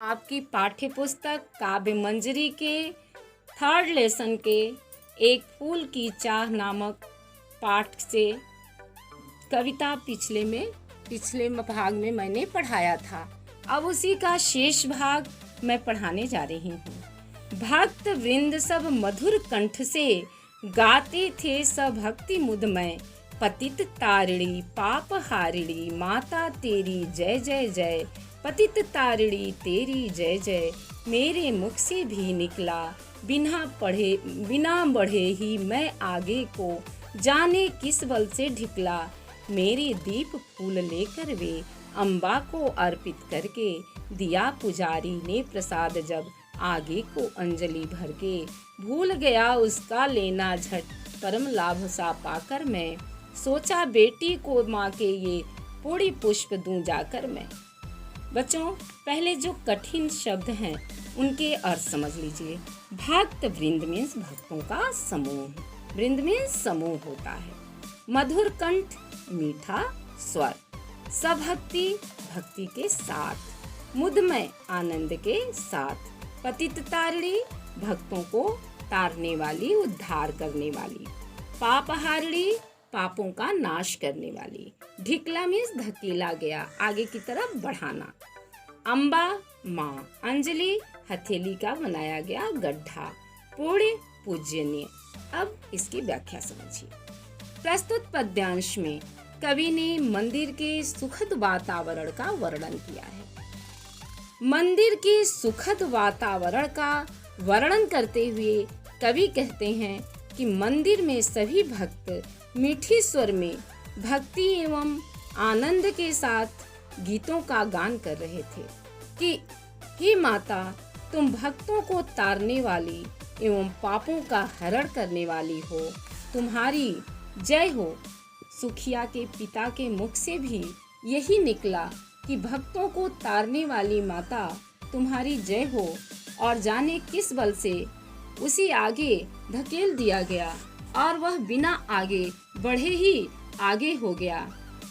आपकी पाठ्य पुस्तक काव्य मंजरी के थर्ड लेसन के एक फूल की चाह नामक पाठ से कविता पिछले भाग में मैंने पढ़ाया था। अब उसी का शेष भाग मैं पढ़ाने जा रही हूँ। भक्त वृंद सब मधुर कंठ से गाते थे सब भक्ति मुदमय, पतित तारिणी पाप हारिणी माता तेरी जय जय जय, पतित तारिणी तेरी जय जय, मेरे मुख से भी निकला बिना बढ़े ही मैं आगे को, जाने किस बल से ढिकला, मेरे दीप फूल लेकर वे अम्बा को अर्पित करके, दिया पुजारी ने प्रसाद जब आगे को अंजलि भर के, भूल गया उसका लेना झट परम लाभ सा पाकर मैं, सोचा बेटी को माँ के ये पूरी पुष्प दूं जाकर मैं। बच्चों, पहले जो कठिन शब्द हैं उनके अर्थ समझ लीजिए। भक्त वृंद मीन्स भक्तों का समूह, वृंद मीन्स समूह होता है। मधुर कंठ मीठा स्वर, सभक्ति भक्ति के साथ, मुदमय आनंद के साथ, पतित तारिणी भक्तों को तारने वाली उद्धार करने वाली, पापहारिणी पापों का नाश करने वाली, ढिकला मीन्स धकेला गया आगे की तरफ बढ़ाना, अम्बा माँ, अंजलि हथेली का बनाया गया गड्ढा, पुण्य पूजनीय। अब इसकी व्याख्या समझिए। प्रस्तुत पद्यांश में कवि ने मंदिर के सुखद वातावरण का वर्णन किया है। मंदिर के सुखद वातावरण का वर्णन करते हुए कवि कहते हैं कि मंदिर में सभी भक्त मीठी स्वर में भक्ति एवं आनंद के साथ गीतों का गान कर रहे थे कि हे माता, तुम भक्तों को तारने वाली एवं पापों का हरण करने वाली हो, तुम्हारी जय हो। सुखिया के पिता के मुख से भी यही निकला कि भक्तों को तारने वाली माता तुम्हारी जय हो, और जाने किस बल से उसे आगे धकेल दिया गया और वह बिना आगे बढ़े ही आगे हो गया।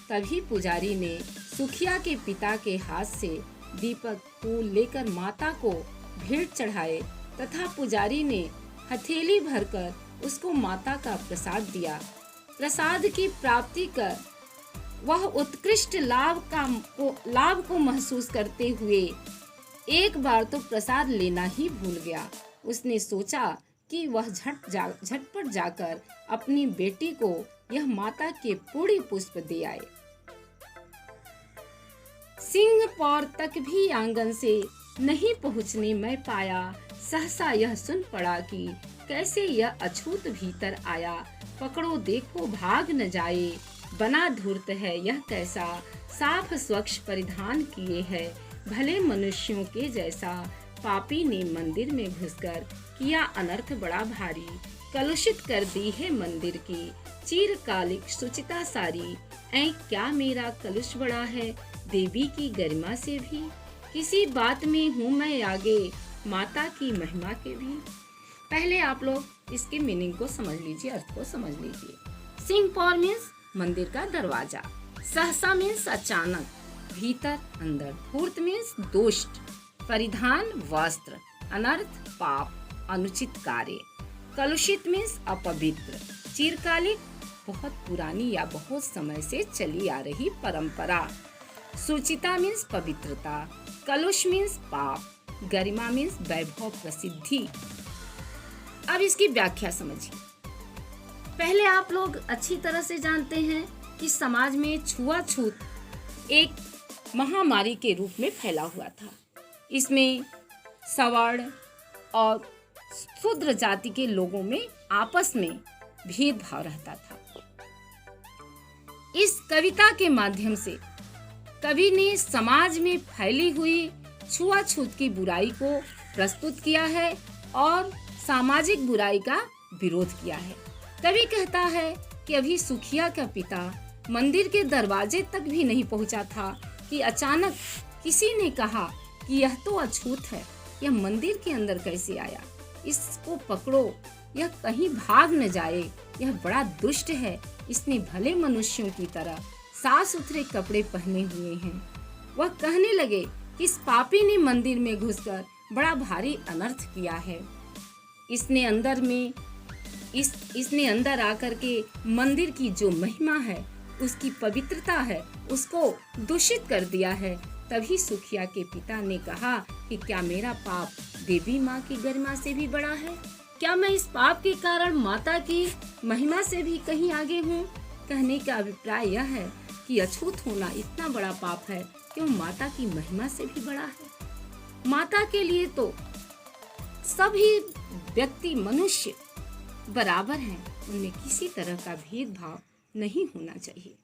तभी पुजारी ने सुखिया के पिता के हाथ से दीपक फूल लेकर माता को भेंट चढ़ाए तथा पुजारी ने हथेली भरकर उसको माता का प्रसाद दिया। प्रसाद की प्राप्ति कर वह उत्कृष्ट लाभ को महसूस करते हुए एक बार तो प्रसाद लेना ही भूल गया। उसने सोचा कि वह झटपट जाकर अपनी बेटी को यह माता के पूरी पुष्प दे आए। सिंह पौर तक भी आंगन से नहीं पहुँचने में पाया, सहसा यह सुन पड़ा कि कैसे यह अछूत भीतर आया, पकड़ो देखो भाग न जाए, बना धूर्त है यह कैसा, साफ स्वच्छ परिधान किए है भले मनुष्यों के जैसा, पापी ने मंदिर में घुसकर किया अनर्थ बड़ा भारी, कलुषित कर दी है मंदिर की चिरकालिक शुचिता सारी, ऐ क्या मेरा कलुष बड़ा है देवी की गरिमा से भी, किसी बात में हूँ मैं आगे माता की महिमा के भी। पहले आप लोग इसके मीनिंग को समझ लीजिए, अर्थ को समझ लीजिए। सिंह पौर मीन्स मंदिर का दरवाजा, सहसा मीन्स अचानक, भीतर अंदर, धूर्त मीन्स दुष्ट, परिधान वस्त्र, अनर्थ पाप अनुचित कार्य, कलुषित मीन्स अपवित्र, चिरकालिक बहुत पुरानी या बहुत समय से चली आ रही परंपरा, सुचिता मीन्स पवित्रता, कलुष मीन्स पाप, गरिमा मीन्स वैभव प्रसिद्धि। अब इसकी व्याख्या समझिए। पहले आप लोग अच्छी तरह से जानते हैं कि समाज में छुआछूत एक महामारी के रूप में फैला हुआ था। इसमें सवर्ण और शूद्र जाति के लोगों में आपस में भेदभाव रहता था। इस कविता के माध्यम से कवि ने समाज में फैली हुई छुआछूत की बुराई को प्रस्तुत किया है और सामाजिक बुराई का विरोध किया है। कवि कहता है कि अभी सुखिया का पिता मंदिर के दरवाजे तक भी नहीं पहुंचा था कि अचानक किसी ने कहा कि यह तो अछूत है, यह मंदिर के अंदर कैसे आया, इसको पकड़ो, यह कहीं भाग न जाए, यह बड़ा दुष्ट है, इसने भले मनुष्यों की तरह साफ सुथरे कपड़े पहने हुए हैं। वह कहने लगे कि इस पापी ने मंदिर में घुसकर बड़ा भारी अनर्थ किया है। इसने अंदर आकर के मंदिर की जो महिमा है, उसकी पवित्रता है, उसको दूषित कर दिया है। तभी सुखिया के पिता ने कहा कि क्या मेरा पाप देवी माँ की गरिमा से भी बड़ा है? क्या मैं इस पाप के कारण माता की महिमा से भी कहीं आगे हूँ? कहने का अभिप्राय यह है कि अछूत होना इतना बड़ा पाप है कि वो माता की महिमा से भी बड़ा है। माता के लिए तो सभी व्यक्ति मनुष्य बराबर हैं, उनमें किसी तरह का भेदभाव नहीं होना चाहिए।